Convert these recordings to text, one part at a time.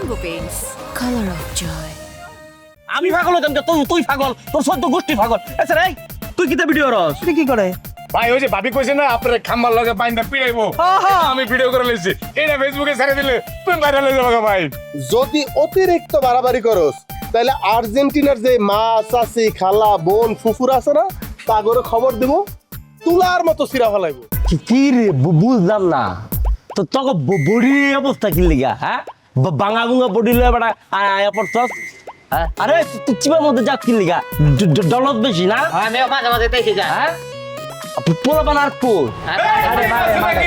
Mango Paints, color of joy. আমি পাগল হইতাম তো তুই পাগল তোর সদ্য গোষ্ঠী পাগল আচ্ছা রে তুই কিতা ভিডিও রস তুই কি করে ভাই ওই যে ভাবি কইছে না আপনার খাম্বার লগে বাইন্দা পিড়াইবো আমি ভিডিও করে লইছি এটা ফেসবুকে ছেড়ে দিলে তুই ভাইরাল হয়ে যাবে ভাই যদি অতিরিক্ত বাড়াবাড়ি করস তাহলে আর্জেন্টিনার যে মা চাচি খালা বোন ফুফুর আছে না তাগরে খবর দেব তুলার মতো সিরা ফেলাইবো কি রে বুঝলাম না তো তোকে বডি অবস্থা কি লিগা হ্যাঁ বাঙা বুঙা বডি লয়ে বেটা আয়া পড়ছস আরে তুই চিবার মধ্যে যা কি লিগা ডলত বেশি না আমি মাঝে মাঝে দেখি যায় হ্যাঁ পোলা বানার কোল আরে মারে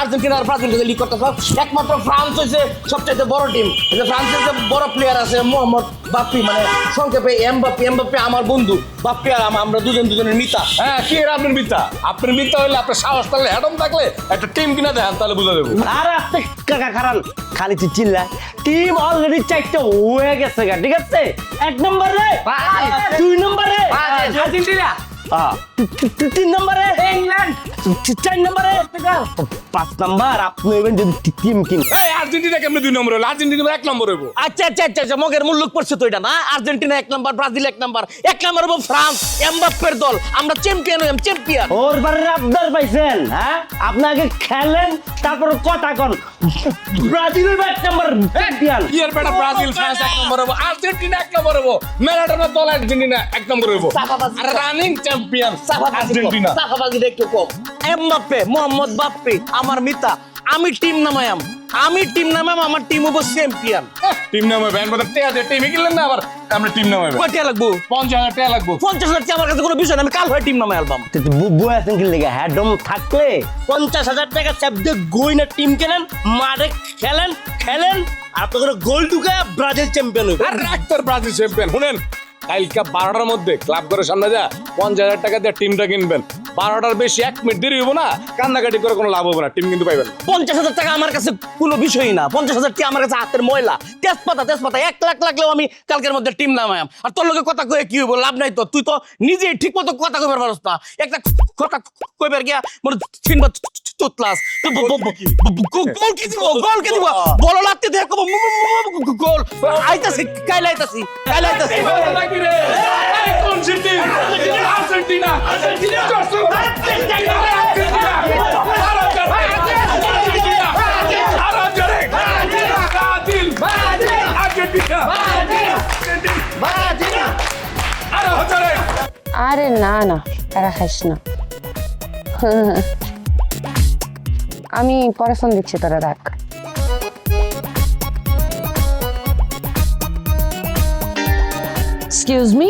আর্জেন্টিনার ব্রাজিল লিগ করতেছ একমাত্র ফ্রান্স হয়েছে সবচেয়ে বড় টিম ফ্রান্সের যে বড় প্লেয়ার আছে মোহাম্মদ বাপ্পি মানে সংক্ষেপে এমবাপ্পে আমার বন্ধু বাপ্পি আর আমরা দুজনের মিতা। হ্যাঁ কি এর আপনার মিথ্যা হইলে আপনার সাহস থাকলে হ্যাডম থাকলে একটা টিম কিনা দেন তাহলে বুঝা দেবো আর আস্তে কাকা খারান খালি চিল্লা টিম অলরেডি চারটা হয়ে গেছে গা ঠিক আছে এক নম্বরে 2 নম্বরে আর্জেন্টিনা 3 নম্বরে ইংল্যান্ড 4 নম্বরে 5 নম্বর আপনি এবেন যদি টিম কিন এই আর্জেন্টিনা কেমনে 2 নম্বর হলো আর্জেন্টিনা 1 নম্বর হইবো আচ্ছা মগের মূল্য পড়ছে তো এটা না আর্জেন্টিনা 1 নম্বর ব্রাজিল 1 নম্বর হবো ফ্রান্স এমবাপ্পের দল আমরা চ্যাম্পিয়ন ওর বারে আবদার পাইছেন হ্যাঁ আপনি আগে খেলেন তারপর কথা কোন ব্রাজিলের 1 নম্বর চ্যাম্পিয়ন ইয়ার বেটা ব্রাজিল ফ্রান্স 1 নম্বর হবো আর্জেন্টিনা 1 নম্বর হবো ম্যারাডোনার দল আর্জেন্টিনা 1 নম্বর হইবো আর রানিং চ্যাম্পিয়ন আর্জেন্টিনা সাফাবাজি একটু কম এমবাপ্পে মোহাম্মদ বাপ্পি আমার মিতা আমি টিম নামায়াম আমার টিম হবো চ্যাম্পিয়ন টিম নামে ব্যান্ড মধ্যে টিয়া দে টিমে কিনলেন না আবার আমরা টিম নামে কয়টা লাগবো 50,000 টাকা লাগবো 50,000 টাকা আমার কাছে কোনো বিষয় না আমি কাল হয় টিম নামে অ্যালবাম বুয়া আছেন কি লেগে হ্যাডম থাকলে 50,000 টাকা চাপদে গইনা টিম কেনেন মারে খেলেন আর আপনাদের গোল ঢুকে ব্রাজিল চ্যাম্পিয়ন হইবে আর রাখতর ব্রাজিল চ্যাম্পিয়ন শুনেন কালকে 12টার মধ্যে ক্লাব করে সামনে যা 50,000 টাকা দিয়ে টিমটা কিনবেন 12টার বেশি 1 মিনিট দেরি হইব না কান্নাকাটি করে কোনো লাভ হবে না টিম কিন্তু পাইবেন 50,000 টাকা আমার কাছে কোনো বিষয়ই না 50,000 টাকা আমার কাছে হাতের ময়লা তেজপাতা 1 লাখ লাগলেও আমি কালকের মধ্যে টিম নামায়াম আর তোর লগে কথা কয়ে কি হইব লাভ নাই তো তুই তো নিজেই ঠিক মতো কথা কইবার পারছ না একটা কথা কইবার গিয়া মোর চিনবা তুতলাস গোল কি দিব বল লাগতে দেখো গোল আইতাছি কাইলা আইতাছি এই কোন সিটি আর্জেন্টিনা আরে না তারা খাইস না আমি পরে ফোন দিচ্ছি তোরা রাখ এক্সকিউজ মি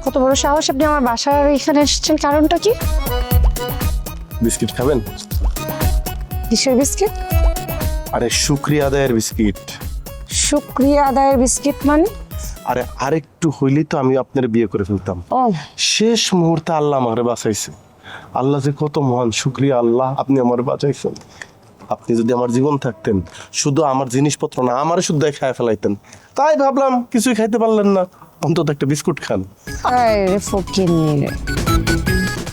কত বড় সাহস আপনি আমার বাসার এখানে এসেছেন কারণটা কি বিস্কিট খাবেন কিসের বিস্কিট আরে শুকরিয়া আদায়ের বিস্কিট শুক্রিয়া আদায়ের বিস্কিট মানে আরে আরেকটু হইলেই তো আমি আপনার বিয়ে করে ফেলতাম ও শেষ মুহূর্তে আল্লাহ আমারে বাঁচাইছে আল্লাহ যে কত মহান শুকরিয়া আল্লাহ আপনি আমার বাঁচাইছেন আপনি যদি আমার জীবন থাকতেন শুধু আমার জিনিসপত্র না আমারে শুদ্ধ খায় ফেলাইতেন তাই ভাবলাম কিছুই খাইতে পারলেন না অন্তত একটা বিস্কুট খান আরে ফকিন্নি রে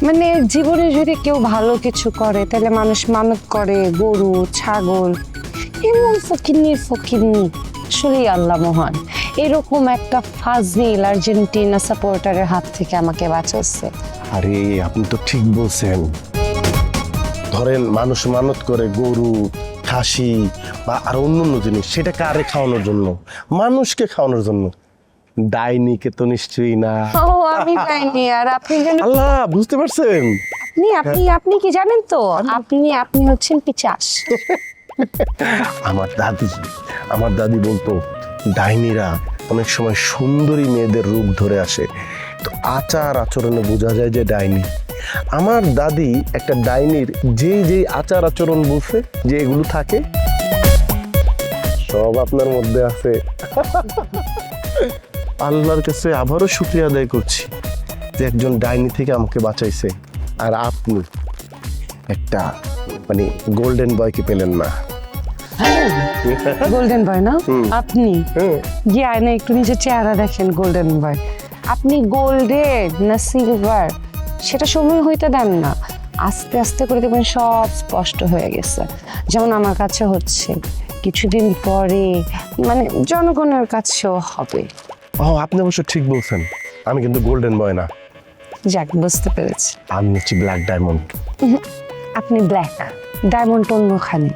মানে জীবনে যদি কেউ ভালো কিছু করে তাহলে মানুষ মানত করে গরু ছাগল এমন ফকিন্নি আসলেই আল্লাহ মহান এরকম একটা ফাজিল আর্জেন্টিনা সাপোর্টারের হাত থেকে আমাকে বাঁচাচ্ছে আরে আপনি তো ঠিক বলছেন ধরেন মানুষ মানত করে গরু খাসি বা আর অন্য জিনিস সেটা কারে খাওয়ানোর জন্য মানুষকে খাওয়ানোর জন্য ডাইনিকে তো নিশ্চয়ই না ও আমি পাইনি আর আপনি জানেন আল্লাহ বুঝতে পারছেন আপনি কি জানেন তো আপনি হচ্ছেন পিচাস আমার দাদি বলতো ডাইনিরা অনেক সময় সুন্দরী মেয়েদের রূপ ধরে আসে তো আচার আচরণে বোঝা যায় যে ডাইনি আমার দাদি একটা ডাইনির যেই আচার আচরণ বলছে যে এগুলো থাকে সব আপনার মধ্যে আছে আল্লাহর কাছে আবারও শুকরিয়া আদায় করছি যে একজন ডাইনি থেকে আমাকে বাঁচাইছে আর আপনি একটা মানে গোল্ডেন বয়কে পেলেন না। গোল্ডেন বয় না আপনি? হুম। গিয়ে আয়না একটু নিজের চেহারা দেখেন গোল্ডেন বয়। আপনি গোল্ডেন না সিলভার সেটা সময় হইতে দেন না, আস্তে আস্তে করে দেখবেন সব স্পষ্ট হয়ে গেছে। যেমন আমার কাছে হচ্ছে, কিছুদিন পরে মানে জনগণের কাছেও হবে। ও আপনি অবশ্য ঠিক বলছেন, আমি কিন্তু গোল্ডেন বয় না, যাক বুঝতে পেরেছি। আমি হচ্ছি ব্ল্যাক ডায়মন্ড। আপনি ব্ল্যাক, ডায়মন্ড অন্যখানে।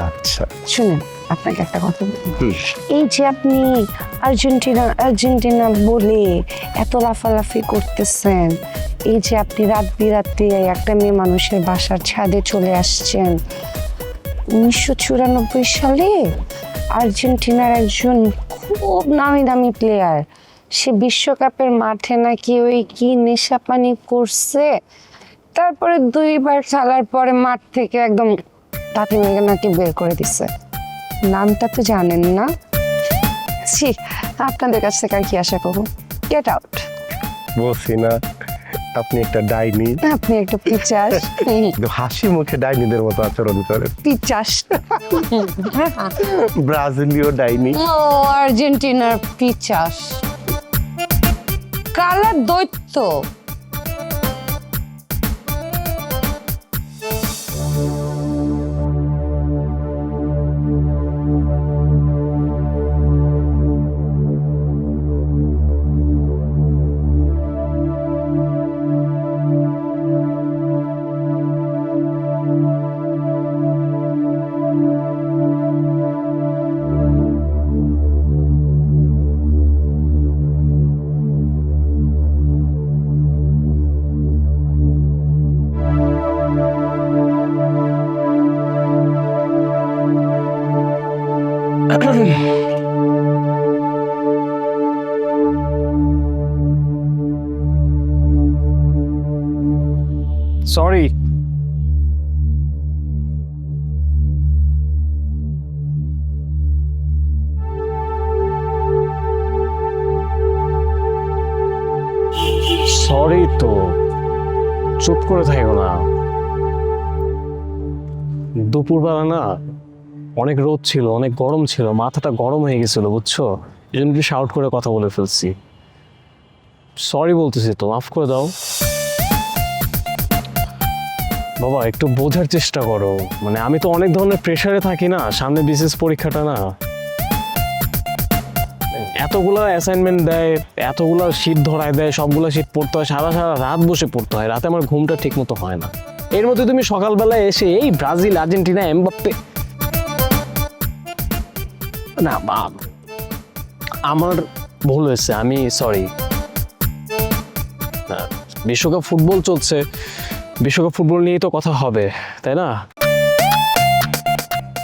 আচ্ছা শুনেন আপনাকে একটা কথা বলি, এই যে আপনি আর্জেন্টিনা আর্জেন্টিনা বলে এত লাফালাফি করতেছেন, এই যে আপনি রাত বিরাতে একটা মেয়ে মানুষের বাসার ছাদে চলে আসছেন, 1994 সালে আর্জেন্টিনার একজন খুব নামি দামি প্লেয়ার, সে বিশ্বকাপের মাঠে নাকি ওই কি নেশা পানি করছে, তারপরে 2বার খেলার পরে মাঠ থেকে একদম তাতে মেঘে নাকি বের করে দিচ্ছে। নামটা তো জানেন না? ছি, আপনাদের কাছ থেকে আর কি আশা করবো? Get out. বলছি না আপনি একটা ডাইনি, আপনি একটা পিচাস। কিন্তু হাসি মুখে ডাইনিদের মতো আচরণ করেন। পিচাস। ব্রাজিলীয় ডাইনি। ও আর্জেন্টিনার পিচাস, কালার দৈত্য। সরি। সরি তো, চুপ করে থাকো না। দুপুরবেলা না অনেক রোদ ছিল, অনেক গরম ছিল, মাথাটা গরম হয়ে গেছিল বুঝছো, এই জন্য একটু শাউট করে কথা বলে ফেলছি। সরি বলতেছি তো, মাফ করে দাও। বাবা একটু বোঝার চেষ্টা করো, মানে আমি তো অনেক ধরনের প্রেশারে থাকি না, সামনে বিসিএস পরীক্ষাটা না, এতগুলা অ্যাসাইনমেন্ট দেয়, এতগুলা শীট ধরায় দেয়, সবগুলা শীট পড়তে হয়, সারা সারা রাত বসে পড়তে হয়, রাতে আমার ঘুমটা ঠিক মতো হয় না। এর মধ্যে তুমি সকালবেলায় এসে এই ব্রাজিল আর্জেন্টিনা এমবাপ্পে, না বাপ আমার ভুল হয়েছে, আমি সরি। বিশ্বকাপ ফুটবল চলছে, বিশ্বকাপ ফুটবল নিয়েই তো কথা হবে তাই না?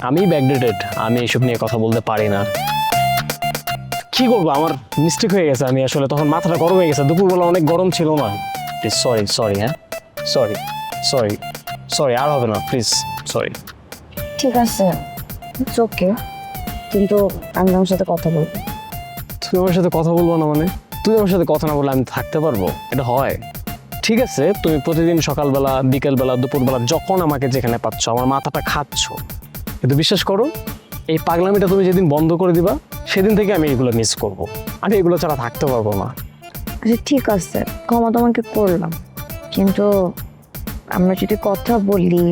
আমি ব্যাকডেটেড, আমি এইসব নিয়ে কথা বলতে পারি না। কি করবো, আমার মিস্টেক হয়ে গেছে, আমি আসলে তখন মাথাটা গরম হয়ে গেছে, দুপুরবেলা অনেক গরম ছিল না। প্লিজ সরি সরি, হ্যাঁ সরি সরি সরি, আর হবে না প্লিজ, সরি। ঠিক আছে, ওকে, কিন্তু আমি আমার সাথে কথা বলবো। তুমি আমার সাথে কথা বলবো না মানে? তুমি আমার সাথে কথা না বললে আমি থাকতে পারবো? এটা হয়? ঠিক আছে, তুমি প্রতিদিন সকালবেলা, বিকেলবেলা, দুপুরবেলা যখন আমাকে যেখানে পাচ্ছ আমার মাথাটা খাচ্ছ, কিন্তু বিশ্বাস করো এই পাগলামিটা তুমি যেদিন বন্ধ করে দিবা সেদিন থেকে আমি এগুলো মিস করবো, আমি এগুলো ছাড়া থাকতে পারবো না। আচ্ছা ঠিক আছে, ক্ষমা তোমাকে করলাম, কিন্তু আমরা যদি কথা বলি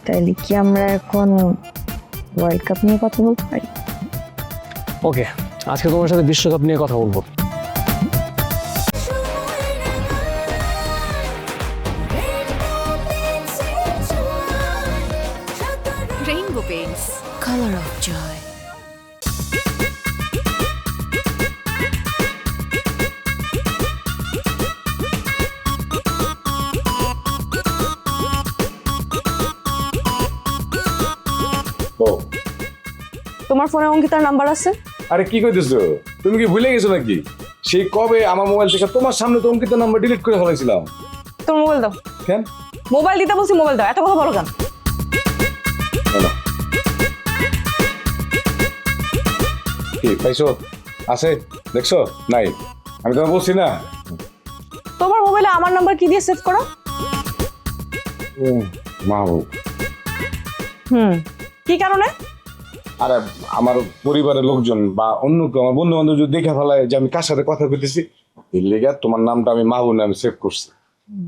তাহলে কি আমরা এখন ওয়ার্ল্ড কাপ নিয়ে কথা বলতে পারি? ওকে, আজকে তোমার সাথে বিশ্বকাপ নিয়ে কথা বলবো। Rainbow Paints, color of joy. তোমার ফোনে অঙ্কিতার নাম্বার আছে? আরে কি কইতেছো, তুমি কি ভুলে গেছো নাকি? সেই কবে আমার মোবাইল থেকে তোমার সামনে তো অঙ্কিতার নাম্বার ডিলিট করে ফেলাইছিলাম। তোমার মোবাইল দাও। কেন? মোবাইল দিতে বলছি, মোবাইল দাও, এত কথা বলো কেন? কি পাইছো? আছে দেখছো? নাই, আমি তোমায় বলছি না। তোমার মোবাইলে আমার নাম্বার কি দিয়ে সেভ করো? মাহবুব। কি কারণে? আরে আমার পরিবারের লোকজন বা অন্য কেউ, আমার বন্ধু বান্ধব যদি দেখে ফেলায় যে আমি কার সাথে কথা বলতেছি, এর লেগে তোমার নামটা আমি মাহবুব নামে সেভ করছি।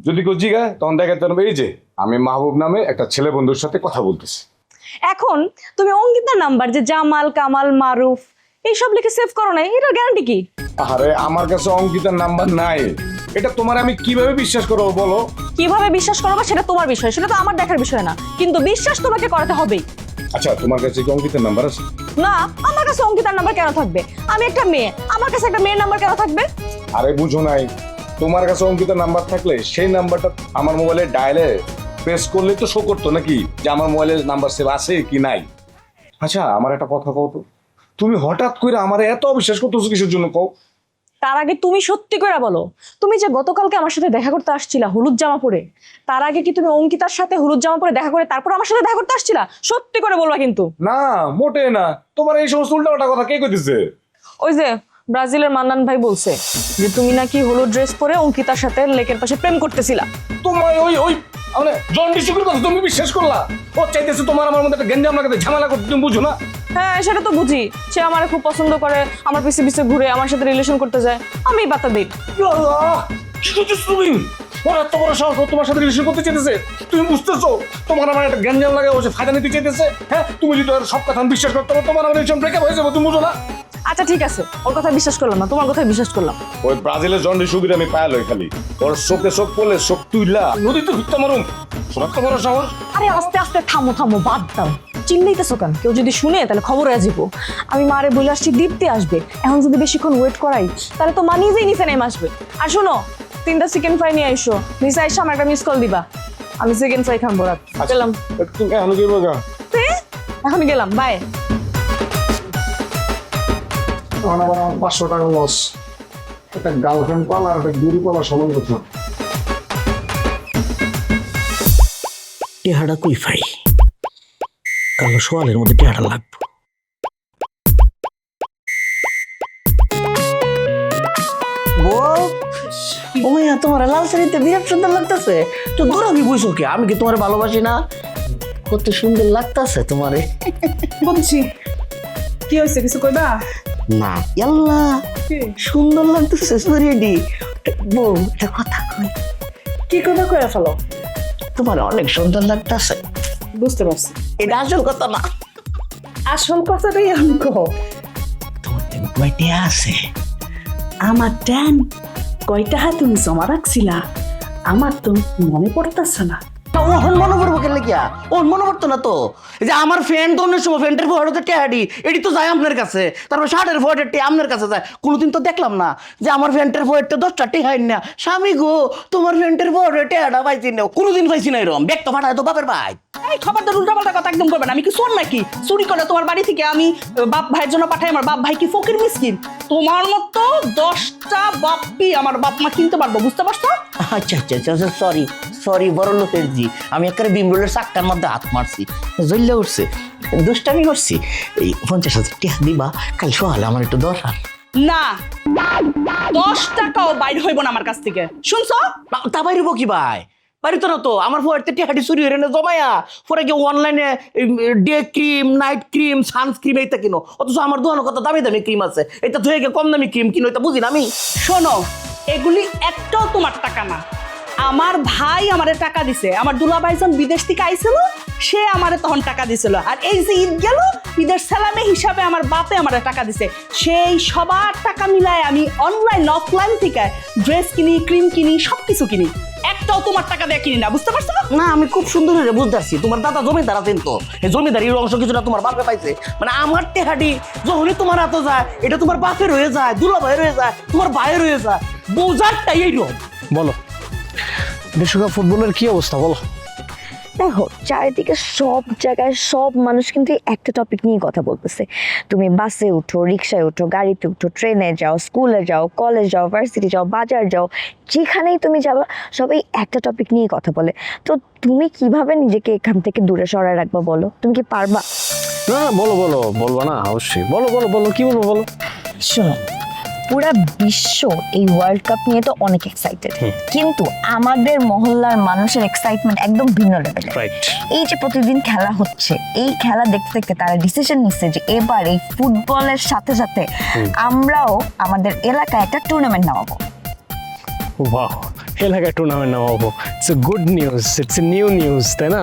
যদি কেউ জিগায় তখন দেখাতে পারবে এই যে আমি মাহবুব নামে একটা ছেলে বন্ধুর সাথে কথা বলতেছি। এখন তুমি অঙ্কিতার নাম্বার যে জামাল, কামাল, মারুফ এইসব লিখে সেভ করো না, এটার গ্যারান্টি কি? আরে আমার কাছে অঙ্কিতার নাম্বার নাই, এটা তোমার আমি কিভাবে বিশ্বাস করবো বলো? কিভাবে বিশ্বাস করবো সেটা তোমার বিষয়, সেটা তো আমার দেখার বিষয় না, কিন্তু বিশ্বাস তোমাকে করাতে হবেই। আচ্ছা তোমার কাছে কি অঙ্কিতার নাম্বার আছে? না, আমার কাছে অঙ্কিতার নাম্বার কেন থাকবে? আমি একটা মেয়ে, আমার কাছে একটা মেয়ের নাম্বার কেন থাকবে? আরে বুঝো নাই, তোমার কাছে অঙ্কিতার নাম্বার থাকলে সেই নাম্বারটা আমার মোবাইলে ডায়ালে প্রেস করলে তো শো করতো নাকি যে আমার মোবাইলে নাম্বার সেভ আছে কি নাই। আচ্ছা আমার একটা কথা কও তো, তুমি হঠাৎ করে আমার এত অবিশ্বাস করতেছো কিসের জন্য কও? তার আগে তুমি সত্যি করে বলো, তুমি যে গতকালকে আমার সাথে দেখা করতে আসছিলা হলুদ জামা পরে, তার আগে কি তুমি অঙ্কিতার সাথে হলুদ জামা পরে দেখা করে তারপর আমার সাথে দেখা করতে আসছিলা? সত্যি করে বলবা কিন্তু। না মোটে না, তোমার এই সমস্ত উল্টাপাল্টা কথা কে কইতেছে? ওই যে ব্রাজিলের মান্নান ভাই বলছে যে তুমি নাকি হলুদ ড্রেস পরে অঙ্কিতার সাথে লেকের পাশে প্রেম করতেছিলা। তোমার ওই ওই মানে জন্ডিসের কথা তুমি বিশ্বাস করলা? ও চাইতেছে তোমার আমার মধ্যে একটা গেঞ্জাম লাগাতে, ঝামেলা করতে, তুমি বুঝো না? হ্যাঁ সেটা তো বুঝি, সে আমারে খুব পছন্দ করে, আমার পিছে পিছে ঘুরে আমার সাথে রিলেশন করতে যায়, আমি বাতা দিই। আল্লাহ, কি করতেছো তুমি? ওরা এত বড় সাহস, ও তোমার সাথে রিলেশন করতে চাইতেছে, তুমি বুঝতেছো? তোমার আমার একটা গেঞ্জাম লাগে, ও সে ফায়দা নিতে চাইতেছে। হ্যাঁ তুমি যদি ওর সব কথা আমি বিশ্বাস করতে পারো, তোমার আমার রিলেশন ব্রেকআপ হয়ে যাবে, তুমি বুঝো না? আচ্ছা ঠিক আছে, ওর কথা বিশ্বাস করলাম না, তোমার কথাই বিশ্বাস করলাম। ওই ব্রাজিলের জন্ডিস সুবিধা আমি পায়াল হই খালি, ওর চোখে চোখ পড়লে চোখ তুইলা নদীতে ঘুরতে মারুম। শোনা তো বড় সাহস। আরে আস্তে আস্তে থামো থামো, বাদ দাও, চিল্লাইতেছো কেন? কেউ যদি শুনে তাহলে খবর হয়ে যাবো। আমি মারে বলে আসছি দীপ্তি আসবে, এখন যদি বেশিক্ষণ ওয়েট করাই তাহলে তো মা নিজেই নিচে নেমে আসবে। আর শোনো, 3টা চিকেন ফ্রাই নিয়ে আইসো, নিচে আইসো আমার একটা মিস কল দিবা, আমি চিকেন ফ্রাই খাবো। রাত গেলাম, তুমি এখন কি বলবা? এখন গেলাম, বাই। আমার 500 টাকা লস, একটা গার্লফ্রেন্ড পালা আর একটা গুরু পালা সমান কথা। টেহাটা কই ফাই, কালো সোয়ালের মধ্যে টেহাটা লাগবে। ও মাইয়া, তোমার লাল শাড়িতে বিরাট সুন্দর লাগতেছে। তো দূর আমি বুঝছো কি, আমি কি তোমার ভালোবাসি না? কত সুন্দর লাগতেছে তোমারে। বলছি কি হয়েছে, কিছু কইবা? না ইয়াল্লা, সুন্দর লাগতেছে সরিয়েডি। বউ একটা কথা কই। কি কথা কইয়া ফেলো? তোমার অনেক সুন্দর লাগতেছে। বুঝতে পারছি, এটা আসল কথা না। আসল কথাটাই আমি কও। তোমার কয়টা আছে? আমার ট্যান কয়টা হাত তুমি জমা রাখছিলা? আমার তো মনে পড়তেছে না। ওহন মনে পড়বো কেন গিয়া? ওহন মনে পড়তো না তো। এই যে আমার ফ্রেন্ড অন্য সময় ফ্রেন্ডের ফোয়ারতে টেহাডি এটি তো যায় আপনার কাছে, তারপর শার্টের ফোয়ারটা টি আপনার কাছে যায়। কোনোদিন তো দেখলাম না যে আমার ফ্রেন্ডের ফোয়ারটা 10টা টেহাই না। স্বামী গো, তোমার ফ্রেন্ডের ফোয়ারে টেহাডা পাইছি না, কোনোদিন পাইছি না এরকম। ব্যাগ তো ফাটায় তো বাপের ভাই। এই খবরদার উল্টাপাল্টা কথা একদম করবে না। আমি কি চোর নাকি? চুরি করে তোমার বাড়ি থেকে আমি বাপ ভাইয়ের জন্য পাঠাই, আমার বাপ ভাই কি ফকির মিসকিন? তোমার মতো 10টা বাপ্পি আমার বাপ মা কিনতে পারবো, বুঝতে পারছো? আচ্ছা আচ্ছা আচ্ছা, সরি সরি, বড় লোকের জি। আমি একেবারে বিমরুলের চাকটার মধ্যে হাত মারছি, জ্বললে উঠছে, দুষ্টামি করছি। এই 50,000 টাকা দিবা, কাল সকালে আমার একটু দরকার। না, 10 টাকাও বাইর হইব না আমার কাছ থেকে, শুনছো? তা বাইরব কি ভাই? বাড়িতে না তো, আমার ফোয়ারতে টেহাটি চুরি হয়ে না জমায়া পরে গিয়ে অনলাইনে ডে ক্রিম, নাইট ক্রিম, সানস্ক্রিম এইটা কিনো। অথচ আমার দোকানে কত দামি দামি ক্রিম আছে, এটা ধুয়ে গিয়ে কম দামি ক্রিম কিনো, এটা বুঝি না আমি। শোনো, এগুলি একটাও তোমার টাকা না। আমার ভাই আমারে টাকা দিছে, আমার দুলা ভাইজন বিদেশ থেকে আইছিল, সে আমারে তখন টাকা দিছিল। আর এই যে ঈদ গেল, ঈদের সালামে হিসাবে আমার বাপে আমারে টাকা দিছে। সেই সবার টাকা মিলায় আমি অনলাইন অফলাইন থেকে ড্রেস কিনি, ক্রিম কিনি, সবকিছু কিনি। একটাও তোমার টাকা দিয়ে কিনি না, বুঝতে পারছো? না, আমি খুব সুন্দর হয়ে বুঝতে পারছি। তোমার দাদা জমিদার আছেন তো, এই জমিদারির অংশ কিছুটা তোমার বাপে পাইছে। মানে আমার টেহাডি যখনই তোমার হাতে যায়, এটা তোমার বাপের হয়ে যায়, দুলা ভাইয়ের হয়ে যায়, তোমার ভাইয়ের হয়ে যায়। বোঝারটাই এইরকম। বলো বিশ্বকাপ ফুটবলের কি অবস্থা বলো? দেখো, চারিদিকে সব জায়গায় সব মানুষ কিন্তু এই একটা টপিক নিয়ে কথা বলতেছে। তুমি বাসে উঠো, রিক্সায় উঠো, গাড়িতে উঠো, ট্রেনে যাও, স্কুলে যাও, কলেজ যাও, ভার্সিটি যাও, বাজার যাও, যেখানেই তুমি যাবে সবাই একটা টপিক নিয়ে কথা বলে। তো তুমি কিভাবে নিজেকে এখান থেকে দূরে সরায় রাখবা বলো? তুমি কি পারবা? না না, বলো বলো, বলবো না অবশ্যই, বলো বলো বলো, কি বলবো বলো। শোনো, পুরা বিশ্ব এই ওয়ার্ল্ড কাপ নিয়ে তো অনেক এক্সাইটেড, কিন্তু আমাদের মহল্লার মানুষের এক্সাইটমেন্ট একদম ভিন্ন লেভেলের। রাইট। এই যে প্রতিদিন খেলা হচ্ছে, এই খেলা দেখতে দেখতে তারা ডিসিশন নিচ্ছে যে এবার এই ফুটবলের সাথে সাথে আমরাও আমাদের এলাকায় একটা টুর্নামেন্ট নামাবো। ওয়াও, এলাকায় টুর্নামেন্ট নামাবো, it's a good news, it's a new news, তাই না?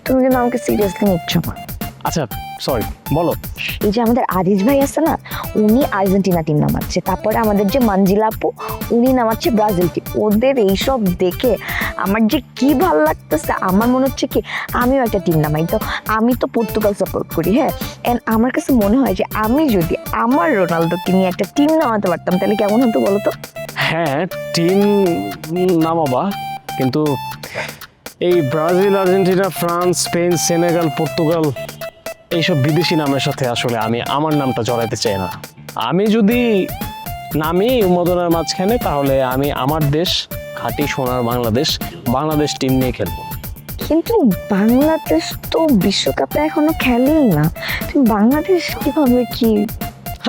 তুমি কিন্তু আমাকে সিরিয়াসলি নিচ্ছ না। আচ্ছা সরি, বলো। এই যে আমাদের আদিজ ভাই আছে না, উনি আর্জেন্টিনা টিম নামাচ্ছে, তারপরে আমাদের যে মঞ্জিলা আপু উনি নামাচ্ছে ব্রাজিল টিম। ওদের এইসব দেখে আমার যে কি ভালো লাগতেছে, আমার মনে হচ্ছে কি আমিও একটা টিম নামাই। তো আমি তো পর্তুগাল সাপোর্ট করি, হ্যাঁ, এন্ড আমার কাছে মনে হয় যে আমি যদি আমার রোনালদোকে নিয়ে একটা টিম নামাতে পারতাম তাহলে কেমন হতো বলো তো? হ্যাঁ, টিম নামাবা, কিন্তু এই Brazil, Argentina, France, Spain, Senegal, Portugal এইসব বিদেশি নামের সাথে আসলে আমি আমার নামটা জড়াইতে চাই না। আমি যদি নামি উন্মোদনের মাঝখানে, তাহলে আমি আমার দেশ, খাঁটি সোনার বাংলাদেশ টিম নিয়ে খেলবো। কিন্তু বাংলাদেশ তো বিশ্বকাপে এখনো খেলেই না, তুমি বাংলাদেশ কিভাবে কি?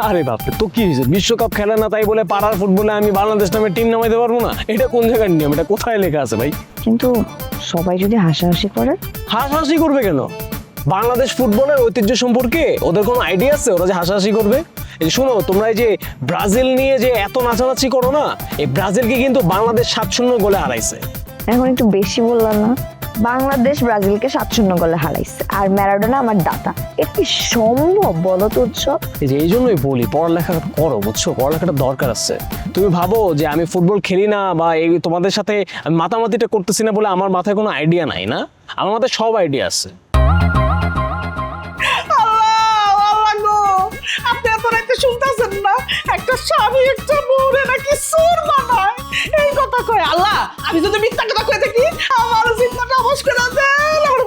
আরে বাপরে, তো কি হয়েছে, বিশ্বকাপ খেলে না তাই বলে পাড়ার ফুটবলে আমি বাংলাদেশ নামে টিম নামাইতে পারবো না? এটা কোন জায়গার নিয়ম? এটা কোথায় লেখা আছে ভাই? কিন্তু সবাই যদি হাসাহাসি করে? হাসাহাসি করবে কেন? বাংলাদেশ ফুটবলের ঐতিহ্য সম্পর্কে ওদের কোনো আইডিয়া আছে ওরা যে হাসাহাসি করবে? এই শোনো, তোমরা এই যে ব্রাজিল নিয়ে যে এত নাচানাচি করো না, এই ব্রাজিলকে কিন্তু বাংলাদেশ 7-0 গোলে হারাইছে। এখন একটু বেশি বললাম না? বাংলাদেশ ব্রাজিলকে 7-0 গোলে হারাইছে, আর ম্যারাডোনা আমার দাতা। এটা কি সম্ভব বলো তো উৎসব? এই জন্যই বলি পড়ালেখা করো, বুঝছো? পড়ালেখাটা দরকার আছে। তুমি ভাবো যে আমি ফুটবল খেলি না বা এই তোমাদের সাথে আমি মাতামাতিটা করতেছি না বলে আমার মাথায় কোনো আইডিয়া নাই না? আমার মাথায় সব আইডিয়া আছে। আপনি এত রাতে শুনতেছেন না, একটা স্বামী একটা বউরে নাকি চোর বানায়, এই কথা কয়। আল্লাহ, আমি যদি মিথ্যা কথা কয়ে থাকি আমার চিন্তাটা অবশ করে দেন।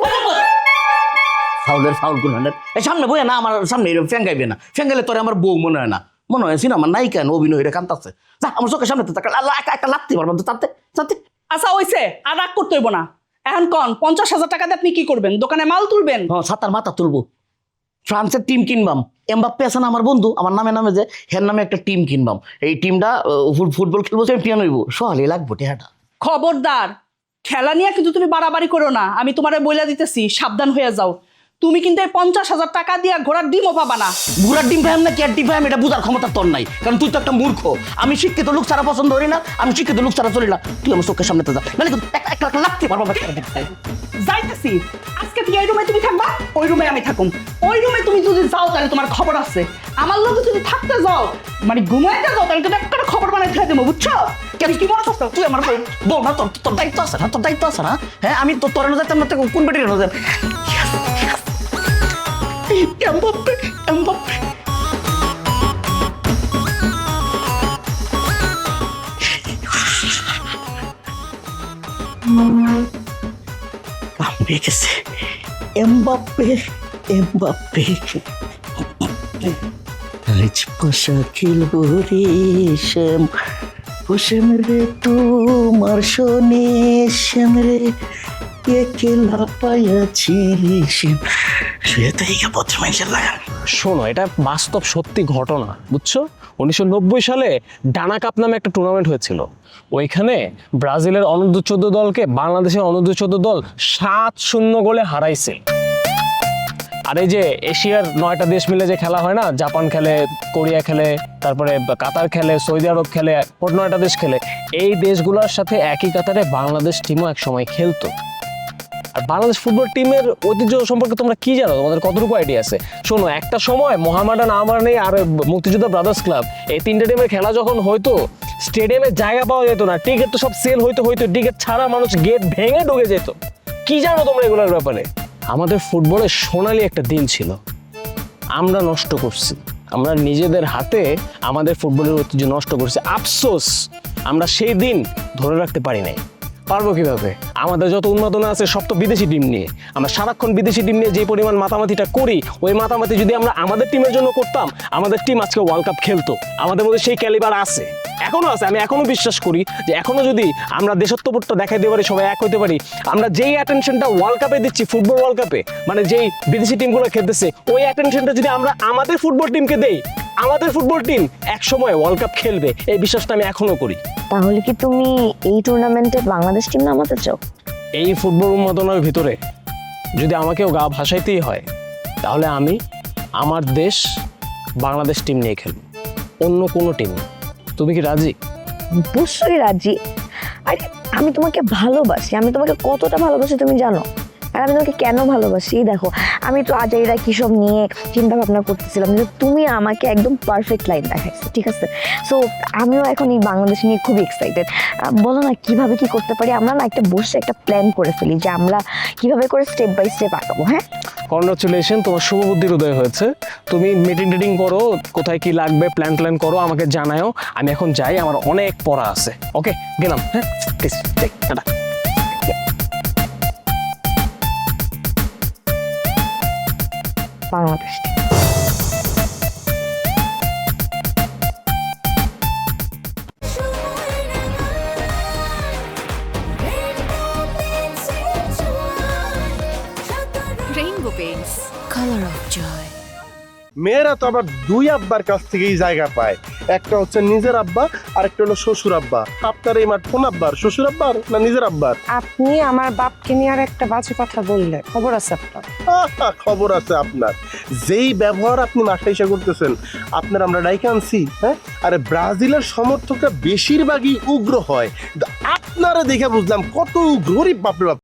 ফাউল করবেন এই সামনে বই না, আমার সামনে ফ্যাঙ্গাইবে না, ফ্যাঙ্গাইলে তোরে আমার বউ মনে হয় না, মনে হয় সিনেমা নায়িকা অভিনয়টা কান্তাছে। যা আমার চোখের সামনে আল্লাহ একটা লাগতে পারবো তাতে। আচ্ছা হইছে, আর রাগ করতে হইব না। এখন কন 50,000 টাকা দিয়ে আপনি কি করবেন? দোকানে মাল তুলবেন? হ্যাঁ, ছাতার মাথা তুলবো, ফ্রান্সের টিম কিনবাম। এমবাপ্পে আছে না আমার বন্ধু, আমার নামে যে হের নামে একটা টিম কিনবাম। এই টিমটা ফুটবল খেলবো, চ্যাম্পিয়ন হইব, সহালে লাগবো টেহাটা। খবরদার, খেলা নিয়ে কিন্তু তুমি বাড়াবাড়ি করো না, আমি তোমারে বইলা দিতেছি, সাবধান হয়ে যাও। তুমি কিন্তু এই 50,000 টাকা দিয়ে ঘোড়ার ডিমও পাবা না। ঘোড়ার ডিম পাইম না ক্যাট ডিম পাইম, এটা বুঝার ক্ষমতা তোর নাই, কারণ তুই তো একটা মূর্খ। আমি শিক্ষিত লোক ছাড়া পছন্দ করি না, আমি শিক্ষিত লোক ছাড়া চলি না। তুই আমার চোখের সামনে তো যা, নাহলে একটা লাগতে পারবো। যাইতেছি, আজকে থেকে এই রুমে তুমি থাকবা, ওই রুমে আমি থাকুম। ওই রুমে তুমি যদি যাও তাহলে তোমার খবর আছে, আমার লোকে যদি থাকতে যাও মানে ঘুমাইতে যাও তাহলে কিন্তু একটা খবর বানাই ফেলে দেবো, বুঝছো? কেন কি মনে করছো? তুই আমার বউ না, তোর দায়িত্ব আছে না, তোর দায়িত্ব আছে না? হ্যাঁ, আমি তো তোর যাইতাম না, কোন বেটি যাই? এমবাপ্পে গেছে। এমবাপ্পে আজ পাশা খেলবো রে শ্যাম, ও শ্যাম রে তোমার শোনে, শ্যাম রে কে খেলা পাইয়াছি শ্যাম। শোনো, এটা বাস্তব সত্যি ঘটনা, বুঝছো? 1990 সালে ডানা কাপ নামে একটা টুর্নামেন্ট হয়েছিল। ওইখানে ব্রাজিলের অনূর্ধ্ব-14 দলকে বাংলাদেশের অনূর্ধ্ব-14 দল 7-0 গোলে হারাইছে। আর এই যে এশিয়ার 9টা দেশ মিলে যে খেলা হয় না, জাপান খেলে, কোরিয়া খেলে, তারপরে কাতার খেলে, সৌদি আরব খেলে, 9টা দেশ খেলে, এই দেশগুলোর সাথে একই কাতারে বাংলাদেশ টিমও এক সময় খেলতো। আর বাংলাদেশ ফুটবল টিমের ঐতিহ্য সম্পর্কে তোমরা কি জানো? তোমাদের কতটুকু আইডিয়া আছে? শোনো, একটা সময় মোহামেডান আর্মি আর মুক্তিযোদ্ধা ব্রাদার্স ক্লাব, এই 3টে টিমের খেলা যখন হয়তো স্টেডিয়ামে জায়গা পাওয়া যেত না, টিকিট তো সব সেল হইতো, টিকিট ছাড়া মানুষ গেট ভেঙে ঢুকে যেত। কি জানো তোমরা এগুলোর ব্যাপারে? আমাদের ফুটবলের সোনালি একটা দিন ছিল, আমরা নষ্ট করছি। আমরা নিজেদের হাতে আমাদের ফুটবলের ঐতিহ্য নষ্ট করছি। আফসোস, আমরা সেই দিন ধরে রাখতে পারি নাই। পারবো কিভাবে? আমাদের যত উন্মাদনা আছে সব তো বিদেশি টিম নিয়ে। আমরা সারাক্ষণ বিদেশি টিম নিয়ে যে পরিমাণ মাতামাতিটা করি, ওই মাতামাতি যদি আমরা আমাদের টিমের জন্য করতাম, আমাদের টিম আজকে ওয়ার্ল্ড কাপ খেলতো। আমাদের মধ্যে সেই ক্যালিবার আছে, এখনো আছে। আমি এখনো বিশ্বাস করি যে এখনো যদি আমরা দেশত্ববোধটা দেখাইতে পারি, সবাই এক হইতে পারি, আমরা যেই অ্যাটেনশনটা ওয়ার্ল্ড কাপে দিচ্ছি, ফুটবল ওয়ার্ল্ড কাপে, মানে যেই বিদেশি টিমগুলো খেলতেছে, ওই অ্যাটেনশনটা যদি আমরা আমাদের ফুটবল টিমকে দেই, আমাদের ফুটবল টিম এক সময় ওয়ার্ল্ড কাপ খেলবে, এই বিশ্বাসটা আমি এখনো করি। তাহলে কি তুমি এই টুর্নামেন্টে বাংলাদেশ টিম নামাতে চাও? এই ফুটবল উন্মাদনার ভিতরে যদি আমাকেও গা ভাসাইতেই হয়, তাহলে আমি আমার দেশ বাংলাদেশ টিম নিয়ে খেলব, অন্য কোনো টিম। তুমি কি রাজি? অবশ্যই রাজি। আরে আমি তোমাকে ভালোবাসি, আমি তোমাকে কতটা ভালোবাসি তুমি জানো? আর আমি তোমাকে কেন ভালোবাসি দেখো, আমি তো আজাইরা কি সব নিয়ে চিন্তা ভাবনা করতেছিলাম, যে তুমি আমাকে একদম পারফেক্ট লাইন দেখাইছো, ঠিক আছে? সো আমিও এখন এই বাংলাদেশ নিয়ে খুবই এক্সাইটেড। বলো না কিভাবে কি করতে পারি? আমরা না একটা বসে একটা প্ল্যান করে ফেলি যে আমরা কিভাবে করে স্টেপ বাই স্টেপ আগাবো। হ্যাঁ, কংগ্রাচুলেশন, তোমার শুভ বুদ্ধির উদয় হয়েছে। তুমি মিটিং টিটিং করো, কোথায় কি লাগবে প্ল্যান করো, আমাকে জানাও। আমি এখন যাই, আমার অনেক পড়া আছে। ওকে, গেলাম। হ্যাঁ, tata. Bangladesh Rainbow Paints. Color of joy. মেয়েরা তো আবার দুই আব্বার কাছ থেকেই জায়গা পায়, একটা হচ্ছে নিজের আব্বা আর একটা হলো শ্বশুর আব্বা। আপনার এই মাঠ কোন আব্বার, শ্বশুর আব্বার না নিজের আব্বার? আপনি আমার বাপকে নিয়ে আর একটা বাজে কথা বললে খবর আছে আপনার? খবর আছে আপনার। যেই ব্যবহার আপনি মাঠে এসে করতেছেন, আপনার আমরা ডাইকে আনছি। হ্যাঁ, আরে ব্রাজিলের সমর্থকরা বেশিরভাগই উগ্র হয়, আপনারা দেখে বুঝলাম কত উগ্র। বাপরে বাপ।